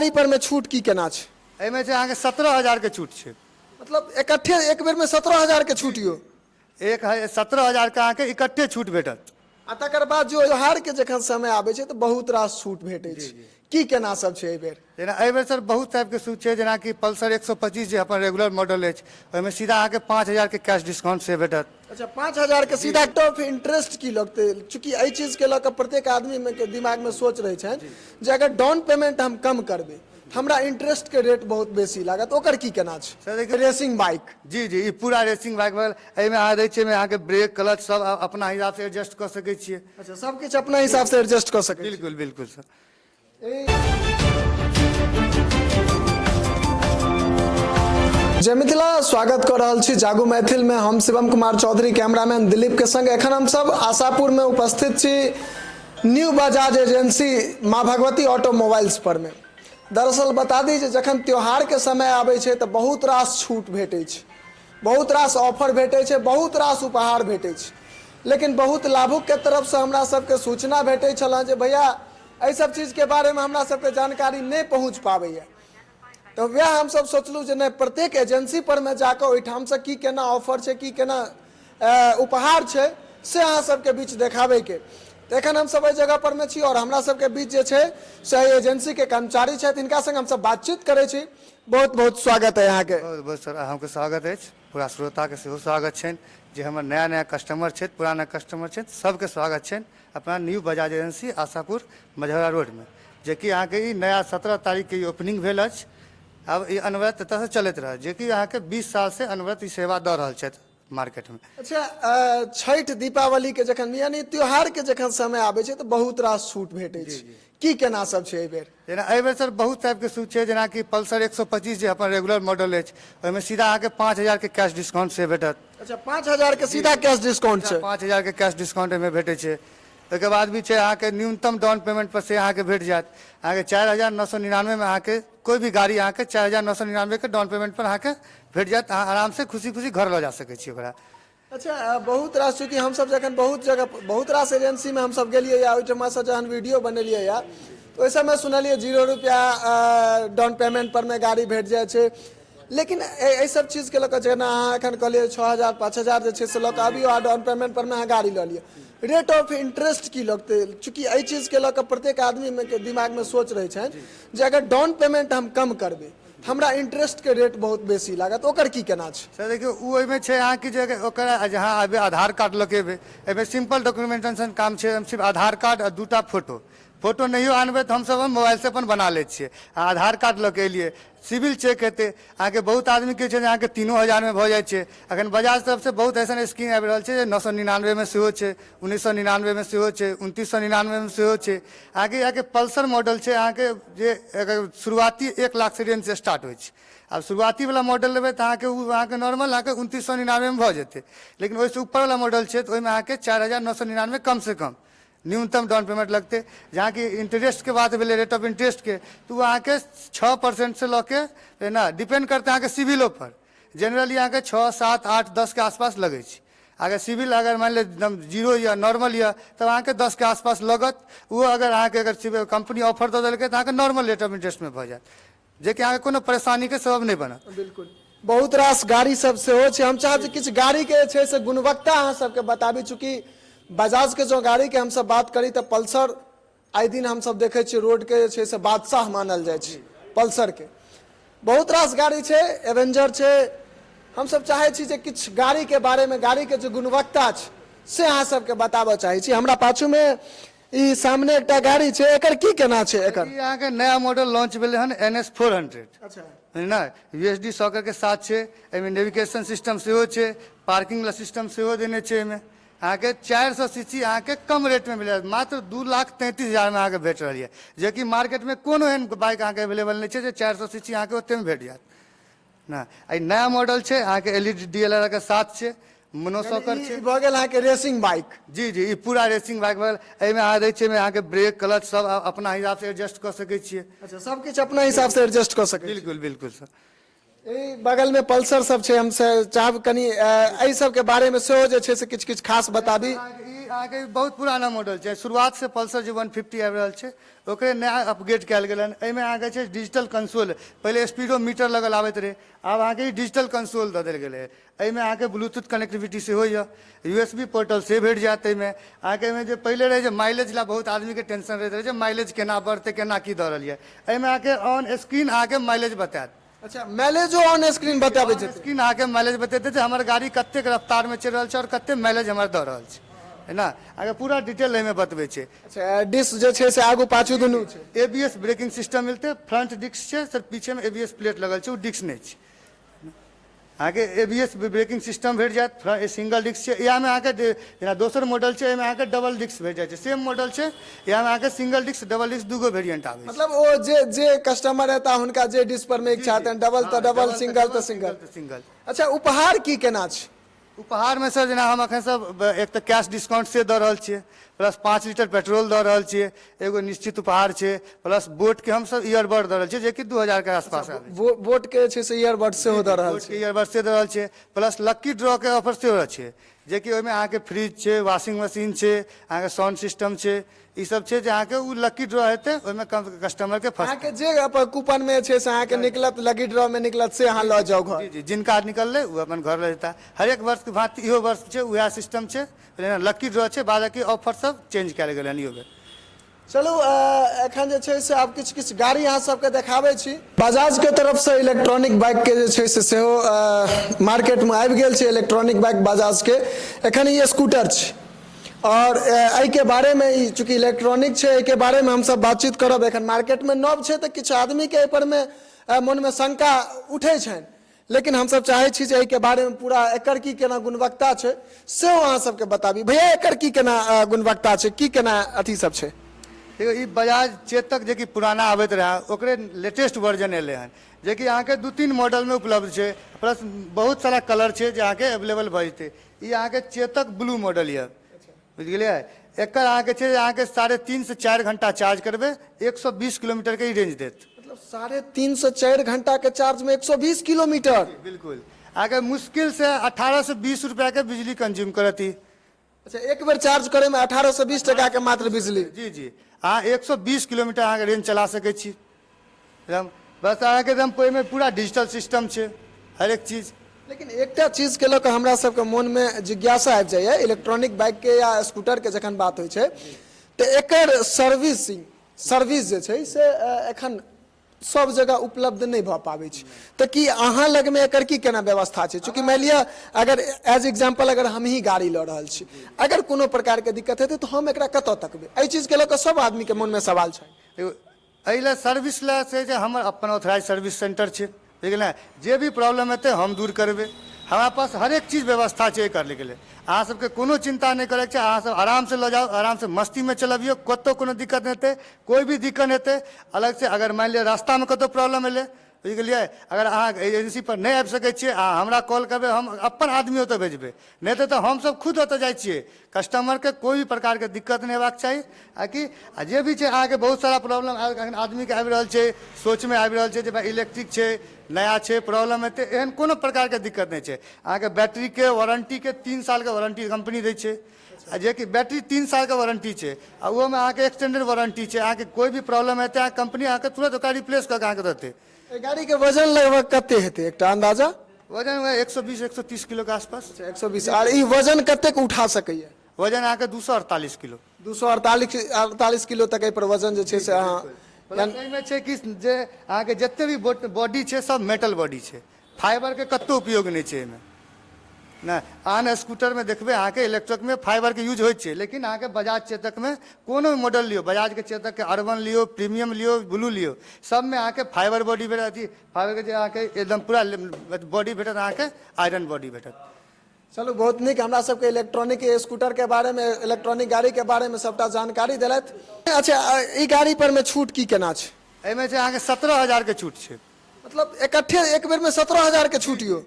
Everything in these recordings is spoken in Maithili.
गाड़ी पर में छूट की केना छै? एहिमे छै अहाँके 17,000 के छूट छै। मतलब इकट्ठे एक बेर में 17,000 के छूट यौ? 17,000 के अहाँके इकट्ठे छूट भेटत। आ तकर बाद जो त्योहार के जखन समय आबै छै तऽ बहुत रास छूट भेटै छै, की केना सब छै एहि बेर? जेना एहिबेर सर बहुत टाइप के छूट छै, जेना कि पल्सर 125 जे अपन रेगुलर मॉडल अछि ओहिमे सीधा अहाँके 5,000 के कैश डिस्काउंट से भेटत। अच्छा, 5,000 के सीधा ऑफ इंटरेस्ट की लगते? चूंकि एहि चीज के लऽ प्रत्येक आदमी में के दिमाग में सोच रहे छनि जे अगर डाउन पेमेंट हम कम करबै हमरा इंटरेस्ट के रेट बहुत बेसी लागत, ओकर की केना छै? सर देखिए रेसिंग बाइक जी जी ई पूरा रेसिंग बाइक भेल। एहिमे अहाँ दै छियै अहाँके ब्रेक क्लच सब अपना हिसाब से एडजस्ट कर सकै छियै। अच्छा, सब किछु अपना हिसाब से एडजस्ट कर सकै छी। बिल्कुल बिल्कुल सर। जय मिथिला, स्वागत कर रहल छी जागू मैथिल में। हम शिवम कुमार चौधरी, कैमरामैन दिलीप के संग एखन हम सब आशापुर में उपस्थित छी न्यू बजाज एजेंसी माँ भगवती ऑटोमोबाइल्स पर में। दरअसल बता दी जे जखन त्योहार के समय आबै छै तऽ बहुत रास छूट भेटै छै, बहुत रास ऑफर भेटै छै, बहुत रास उपहार भेटै छै, लेकिन बहुत लाभुक के तरफ से हमरा सबके सूचना भेटै छल जे भैया एहि सब चीज के बारे में हमरा सबके जानकारी नहीं पहुँच पाबैया। तो वह हम सब सोचलू जे नहीं, प्रत्येक एजेंसी पर में जाकर ओहिठाम से की केना ऑफर छै, की केना उपहार छै से अहाँ सबके बीच देखाबै के। तो एखन हम सब एहि जगह पर में छी और हमरा सबके बीच जे छै से एजेंसी के कर्मचारी छथि, इनका संग हम सब बातचीत करै छी। बहुत बहुत स्वागत है यहाँ के। बहुत बहुत सर अहाँके स्वागत अछि, पूरा श्रोता के सेहो स्वागत छनि जे हमर नया नया कस्टमर छथि, पुराना कस्टमर छथि, सबके स्वागत छनि अपना new Bajaj agency Ashapur Majhaura road में। जेकि अहाँके ई नया 17 तारीख के ओपनिंग भेल अछि। अब ई अनवरत एतऽ से चलैत रहत, जेकि अहाँके 20 साल से अनवरत ई सेवा दऽ रहल छथि मार्केट में। अच्छा, छठ दीपावली के जखन यानी त्योहार के जखन समय आबै छै तऽ बहुत रास छूट भेटै छै, की केना सब छै एहि बेर? जेना एहिबेर सर बहुत टाइप के छूट छै, जेना कि पल्सर 125 जे अपन रेगुलर मॉडल अछि ओहिमे सीधा अहाँके 5,000 के कैश डिस्काउंट से भेटत। अच्छा, 5,000 के सीधा कैश डिस्काउंट छै? 5,000 के कैश डिस्काउंट एहिमे भेटै छै। ओहिके बाद भी छै अहाँके न्यूनतम डाउन पेमेंट पर से अहाँके भेट जायत। अहाँके 4,999 में अहाँके कोई भी गाड़ी अहाँके 4,999 के डाउन पेमेंट पर अहाँके भेट जायत। अहाँ आराम से खुशी खुशी घर लऽ जा सकै छी ओकरा। अच्छा, बहुत रास चूँकि हम सब जखन बहुत जगह बहुत रास एजेंसी में हम सब गेलियै या ओहिठाम से जहन वीडियो बनेलियै या तो ओहि समय सुनलियै 0 रुपया डाउन पेमेंट पर में गाड़ी भेट जाए छै। लेकिन एहि सब चीज के लऽ जेना अहाँ एखन कहलियै 6,000 5,000 जे छै से लऽ कऽ अबियौ आ डाउन पेमेंट पर में अहाँ गाड़ी लऽ लिअ, रेट ऑफ इंटरेस्ट की लगते? चूँकि एहि चीज के लऽ प्रत्येक आदमी में के दिमाग में सोच रहे छनि जे अगर डाउन पेमेंट हम कम करबै हमरा इंटरेस्ट के रेट बहुत बेसी लागत, ओकर की केना छै? सर देखियो ओहिमे छै अहाँके जे ओकरा जहाँ अबै आधार कार्ड लऽ के एबै, एहिमे सिंपल डॉक्यूमेंटेशन काम छै। सिर्फ आधार कार्ड और 2टा फोटो नहियो आनबै तऽ हमसब मोबाइल से अपन बना लै छियै। आधार कार्ड लऽ के एलियै, सिविल चेक हेतै अहाँके। बहुत आदमी के छै जे अहाँके 3,000 में भऽ जाइ छै। अखन बजाज तरफ से बहुत ऐसा स्कीम आबि रहल छै जे 999 में सेहो छै, 1,999 में सेहो छै, 2,999 में सेहो छै। अहाँके पल्सर मॉडल छै अहाँके जे अगर शुरुआती 1 लाख से रेंज से स्टार्ट होइ छै। अब शुरुआती वाला मॉडल लेबै तऽ अहाँके नॉर्मल अहाँके 2,999 में भऽ जेतै। लेकिन ओहिसँ ऊपर वाला मॉडल छै तऽ ओहिमे अहाँके 4,999 कम से कम न्यूनतम डाउन पेमेंट लगते। जहाँ की इंटरेस्ट के बात भेले, रेट ऑफ इंटरेस्ट के, तो वो अहाँके 6% से लऽ के ना डिपेंड करते अहाँके सिविलो पर। जनरली अहाँके 6, 7, 8, 10 के आसपास लगै छै। अगर सिविल अगर मान ली एकदम 0 या नॉर्मल या तब अहाँके 10 के आसपास लगत। वो अगर अहाँके अगर कंपनी ऑफर दऽ देलकै तऽ अहाँके नॉर्मल रेट ऑफ इंटरेस्ट में भऽ जायत, जेकि अहाँके कोनो परेशानी के सबब नहीं बनत। बिल्कुल, बहुत रास गाड़ी सब सेहो छै। हम चाहब जे किछु गाड़ी के छै से गुणवत्ता अहाँ सबके बताबी। चूँकि बजाज के जो गाड़ी के हम सब बात करी तो पल्सर आइ दिन हम सब देखे छियै रोड के छै से बादशाह मानल जाए छै। पल्सर के बहुत रास गाड़ी छै, एवेंजर छै। हम सब चाहे छी जे किछु गाड़ी के बारे में, गाड़ी के जो गुणवत्ता छै से अहाँ सबके बताबऽ चाहे छी। हमरा पाछू में ई सामने एकटा गाड़ी छै, एकर की केना छै? एकर ई अहाँके नया मॉडल लॉन्च भेलै हन NS 400। अच्छा, ना USB सॉकेट के साथ छै। एहिमे नेविगेशन सिस्टम सेहो छै, पार्किंग वाला सिस्टम सेहो देने छै। एहिमे अहाँके 400 सीसी अहाँके कम रेट में मिलत, मात्र 2,33,000 में अहाँके भेट रहल है। जेकि मार्केट में कोनो एहन बाइक अहाँके अवेलेबल नहीं छै जे 400 सीसी अहाँके ओते में भेट जायत ना। आई नया मॉडल छै अहाँके LED DLR के साथ छै, मोनोसॉकर छै। भऽ गेल अहाँके रेसिंग बाइक। जी जी ई पूरा रेसिंग बाइक भेल। एहिमे अहाँ दै छियै अहाँके ब्रेक क्लच सब अपना हिसाब से एडजस्ट कऽ सकै छियै। अच्छा, सब किछु अपना हिसाब से एडजस्ट कर सकै? बिल्कुल बिल्कुल सर। बगल में पल्सर सब छै, हम चाहब कनी एहि सब के बारे में सेहो जे छै से किछु किछु खास बताबी। अहाँके बहुत पुराना मॉडल छै, शुरुआत से पल्सर जे 150 आबि रहल छै ओकरे नया अपग्रेड कयल गेल हन। एहिमे अहाँके छै डिजिटल कंसोल, पहिले स्पीडोमीटर लगल आबैत रहे, आब अहाँके ई डिजिटल कंसोल दऽ देल गेलै। एहिमे अहाँके ब्लूटूथ कनेक्टिविटी सेहो यऽ, USB पोर्टल से भेट जायत। एहिमे अहाँके एहिमे जे पहिले रहै जे माइलेज ला बहुत आदमीके टेंशन रहैत रहै जे माइलेज केना बढ़तै, केना की दऽ रहल यऽ। एहिमे अहाँके ऑन स्क्रीन अहाँके माइलेज बतायत। अच्छा, माइलेजो ऑन स्क्रीन बताबै छै। स्क्रीन अहाँके माइलेज बतेतै जे हमर गाड़ी कतेक रफ्तारमे चलि रहल छै और कतेक माइलेज हमर दऽ रहल छै, है ना। अहाँके पूरा डिटेल एहिमे बतबै छै। अच्छा, डिस्क जे छै से आगू पाछू दुनू छै। ABS ब्रेकिंग सिस्टम मिलते, फ्रंट डिस्क छै सर, पीछे में ABS प्लेट लगल छै, वो डिस्क नहीं छै। अहाँके ABS ब्रेकिंग सिस्टम भेट जायत, सिंगल डिस्क छै। यामे अहाँके जेना दोसर मॉडल छै एहिमे अहाँके डबल डिस्क भेट जाइ छै, सेम मॉडल छै। यामे अहाँके सिंगल डिस्क डबल डिस्क दूगो वेरिएंट आबै छै। मतलब ओ जे कस्टमर रहता हुनका जे डिस्क पर में इच्छा है, डबल तो डबल, सिंगल तो सिंगल। सिंगल। अच्छा, उपहार की केना छै? उपहार में सर जेना हम अखन सब एक तो कैश डिस्काउंट से दऽ रहल छियै, प्लस 5 लीटर पेट्रोल दऽ रहल छियै, एगो निश्चित उपहार छै, प्लस बोट के हम सब ईयरबड दऽ रहल छियै जे कि 2000 के आसपास आबै छै। बोट के छै से ईयरबड सेहो दऽ रहल बोट छै। के ईयरबड से दऽ रहल छियै, प्लस लक्की ड्रॉ के ऑफर सेहो छै, जे कि ओहिमे अहाँके फ्रिज छै, वॉशिंग मशीन छै, अहाँके साउंड सिस्टम छै, ई सब छै जे अहाँके उ लक्की ड्रॉ हेतै, ओहिमे कस्टमर के फर्स्ट अहाँके जे अपन कूपन में छै से अहाँके निकलत, लकी ड्रॉ में निकलत, से अहाँ लऽ जाओ घर। जी जी, जिनका निकललै वो अपन घर ले जेता। हर एक वर्ष के भांति इहो वर्ष छै उएह सिस्टम छै, लक्की ड्रॉ छै, बाकी ऑफर सब चेंज कयल गेलै हन इहो बेर। चलू, एखन जे छै से आब किछु किछु गाड़ी अहाँ सबके देखाबै छी। बजाज के तरफ से इलेक्ट्रॉनिक बाइक के जे छै से सेहो मार्केट में आबि गेल छै। इलेक्ट्रॉनिक बाइक बजाज के एखन ई स्कूटर छै, और एहि के बारे में ई चूंकि इलेक्ट्रॉनिक छै, एहि के बारे में हम सब बातचीत करब। एखन मार्केट में नव छै तऽ किछु आदमी के एहि पर में मन में शंका उठै छनि, लेकिन हम सब चाहे छी जे एहि के बारे में पूरा एकर की केना गुणवत्ता छै सेहो अहाँ सबके बताबी। भैया, एकर की केना गुणवत्ता छै, की केना अथी सब छै? देखो ई बजाज चेतक जे कि पुराना आबैत रहा ओकरे लेटेस्ट वर्जन एलै हन, जे कि अहाँके 2-3 मॉडल में उपलब्ध छै, प्लस बहुत सारा कलर छै जे अहाँके अवेलेबल भऽ जेतै। ई अहाँके चेतक ब्लू मॉडल यऽ, बुझ गेलियै। एकर अहाँके छै अहाँके 3.5 से 4 घंटा चार्ज करबै 120 किलोमीटर के ई रेंज देत। मतलब 3.5 से 4 घंटा के चार्ज में 120 किलोमीटर? बिल्कुल। अहाँके मुश्किल से 18 से 20 रुपया के बिजली कंज्यूम करत ई। अच्छा, एक बेर चार्ज करे में 18 से 20 टका के मात्र बिजली? जी जी, अहाँ 120 किलोमीटर अहाँके रेंज चला सकै छी एकदम। बस अहाँके एकदम ओहिमे पूरा डिजिटल सिस्टम छै, हर एक चीज। लेकिन एकटा चीज के लऽ कऽ हमरा सबके मन में जिज्ञासा आबि जाइए, इलेक्ट्रॉनिक बाइक के या स्कूटर के जखन बात होइ छै तऽ एकर सर्विस जे छै से एखन सब जगह उपलब्ध नहीं भऽ पाबै छै। तऽ कि अहाँ लग में एकर की केना व्यवस्था छै? चूंकि मान लिअ अगर एज एग्जाम्पल अगर हम ही गाड़ी लऽ रहल छी, अगर कोनो प्रकार के दिक्कत हेतै तऽ हम एकरा कतऽ तकबै? एहि चीज के लऽ कऽ सब आदमी के मन में सवाल छै। एहि सर्विस ला से जे हमर अपन ऑथराइज सर्विस सेंटर छै, ठीक है ना। जे भी प्रॉब्लम हेतै हम दूर करबै, हमारा पास हर एक चीज व्यवस्था छै करने के लिए। अहाँ सबके कोनो चिंता नहीं करे, अहाँ सब आराम से लऽ जाओ, आराम से मस्ती में चलबियो, कतौ कोनो दिक्कत नहीं हेतै। कोई भी दिक्कत हेतै अलग से, अगर मान लिअ रास्ता में कतौ प्रॉब्लम एलै, बुझ गेलियै, अगर अहाँ एजेंसी पर नहीं आबि सकै छियै, अहाँ हमरा कॉल करबै, हम अपन आदमी ओतऽ भेजबै। नहीं तऽ हम सब खुद ओतऽ जाइ छियै। कस्टमर के कोई भी प्रकार के दिक्कत नहीं हेबाक चाही। आ जे भी छै अहाँके बहुत सारा प्रॉब्लम आदमी के आबि रहल छै, सोच में आबि रहल छै जे भाई इलेक्ट्रिक छै, नया छै, प्रॉब्लम हेतै, एहन कोनो प्रकार के दिक्कत नहीं छै। अहाँके बैटरी के वारंटी के 3 साल के वारंटी कंपनी दै छै, आ जे कि बैटरी 3 साल के वारंटी छै, आ वो में अहाँके एक्सटेंडेड वारंटी छै। अहाँके कोई भी प्रॉब्लम हेतै कंपनी अहाँके तुरंत ओकरा रिप्लेस कऽ के अहाँके देतै। गाड़ी के वजन लगभग कते हेतै, एकटा अंदाजा? वजन 120-130 किलो के आसपास। 120। और ई वजन कतेक उठा सकैए? वजन अहाँके 248 किलो। 248 किलो तक एहि पर वजन जे छै से अहाँ एहिमे छै कि जे अहाँके जते भी बॉडी छै सब मेटल बॉडी छै, फाइबर के कतौ उपयोग नहीं छै एहिमे ना। आन स्कूटर में देखबै अहाँके इलेक्ट्रिक में फाइबर के यूज होइ छै, लेकिन अहाँके बजाज चेतक में कोनो भी मॉडल लियो, बजाज के चेतक के अर्बन लियो, प्रीमियम लियो, ब्लू लियो, सब में अहाँके फाइबर बॉडी भेटत। फाइबर के जे अहाँके एकदम पूरा बॉडी भेटत, अहाँके आयरन बॉडी भेटत। चलू, बहुत नीक। हमरा सबके इलेक्ट्रॉनिक स्कूटर के बारे में, इलेक्ट्रॉनिक गाड़ी के बारे में सबटा जानकारी देलथि। अच्छा, ई गाड़ी पर में छूट की केना छै? एहिमे छै अहाँके 17,000 के छूट छै। मतलब इकट्ठे एक बेर में 17,000 के छूट यौ?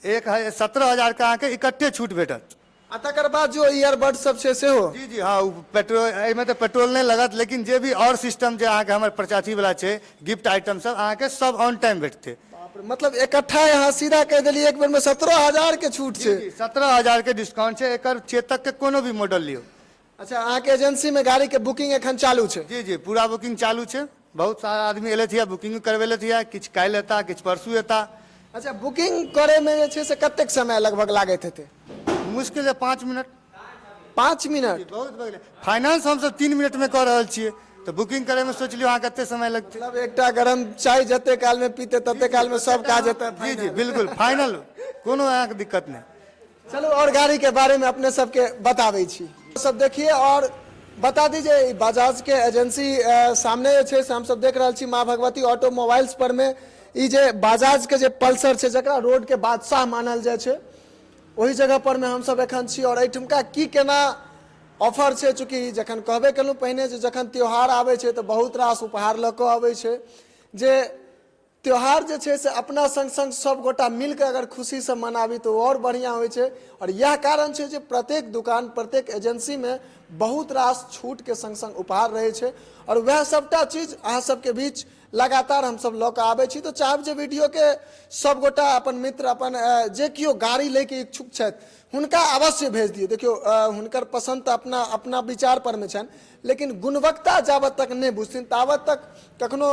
17,000 के अहाँके इकट्ठे छूट भेटत। आ तकर बाद जो ईयरबड सब छै सेहो? जी जी, हाँ, पेट्रोल एहिमे तऽ पेट्रोल नहीं लगत, लेकिन जे भी और सिस्टम जे अहाँके हमर प्रचाची वाला छै, गिफ्ट आइटम सब अहाँके सब ऑन टाइम भेटतै। मतलब इकट्ठा यहाँ सीधा कह दिलिए एक बेर में 17,000 के छूट छै? 17,000 के डिस्काउंट छै। एकर चेतक के कोनो भी मॉडल लियो, अच्छा, अहाँ के एजेंसी में गाड़ी के बुकिंग एखन चालू छै? जी जी पूरा बुकिंग चालू है। बहुत सारा आदमी एले थे, बुकिंग करवेले थे, किछ काल्हि एता किछ परसू एता। अच्छा, बुकिंग करे में जे छै से कतेक समय लगभग लागैत हेतै? मुश्किल है 5 मिनट। 5 मिनट? बहुत भऽ गेलै। फाइनेंस हम सब 3 मिनट में कर रहल छियै, तो बुकिंग करे में सोच लियो अहाँ कते समय लगतै। मतलब एकटा गरम चाय जते काल में पीते तते काल में सब काज हेतै। जी जी बिल्कुल फाइनल, कोनो अहाँके दिक्कत नहीं। चलो और गाड़ी के बारे में अपने सबके बताबै छी। सब देखिए और बता दीजिए, बजाज के एजेंसी सामने जे छै से हम सब देख रहल छी माँ भगवती ऑटोमोबाइल्स पर में ई जे बजाज के जे पल्सर छै जकरा रोड के बादशाह मानल जाय छै, वही जगह पर में हम सब एखन छी। और एहिठुमका की केना ऑफर छै, चूँकि जखन कहबे केलहुँ पहिने जे जखन त्यौहार आबै छै तऽ बहुत रास उपहार लऽ कऽ अबै छै, जे त्यौहार जे छै से अपना संग संग सब गोटा मिलकर अगर खुशी से मनाबी तो और बढ़िया होइ छै। और यह कारण छै जे प्रत्येक दुकान प्रत्येक एजेंसी में बहुत रास छूट के संग संग उपहार रहे छै। और वह सबटा चीज अहाँ सबके बीच लगातार हम सब लऽ कऽ आबै छी। तो चाहब जे वीडियो के सब गोटा अपन मित्र अपन जे कियो गाड़ी लेके इच्छुक छथि हुनका अवश्य भेज दियौ। देखियो हुनकर पसंद तऽ अपना अपना विचार पर में छनि, लेकिन गुणवत्ता जाबत तक नहीं बुझथिन ताबत तक कखनो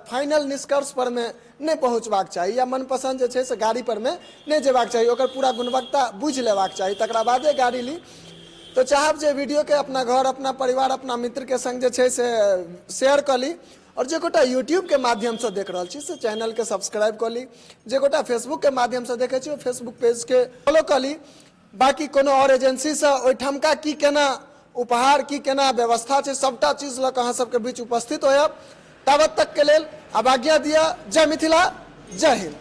फाइनल निष्कर्ष पर में नहीं पहुँचबाक चाही, या मनपसंद जे छै से गाड़ी पर में नहीं जेबाक चाही। ओकर पूरा गुणवत्ता बुझ लेबाक चाही, तकरा बादे गाड़ी ली। तो चाहब जे वीडियो के अपना घर अपना परिवार अपना मित्र के संग जे छै से शेयर कर ली। और जे गोटा यूट्यूब के माध्यम से देख रहा छी से चैनल के सब्सक्राइब कर ली। जे गोटा फेसबुक के माध्यम से देखे छी फेसबुक पेज के फॉलो कर ली। बाकी कोनो और एजेंसी से ओहिठमका की केना उपहार की केना व्यवस्था छै सबटा चीज लऽ कऽ अहाँ सबके बीच उपस्थित होयब। तब तक के लेल अब आज्ञा दिया। जय मिथिला, जय हिंद।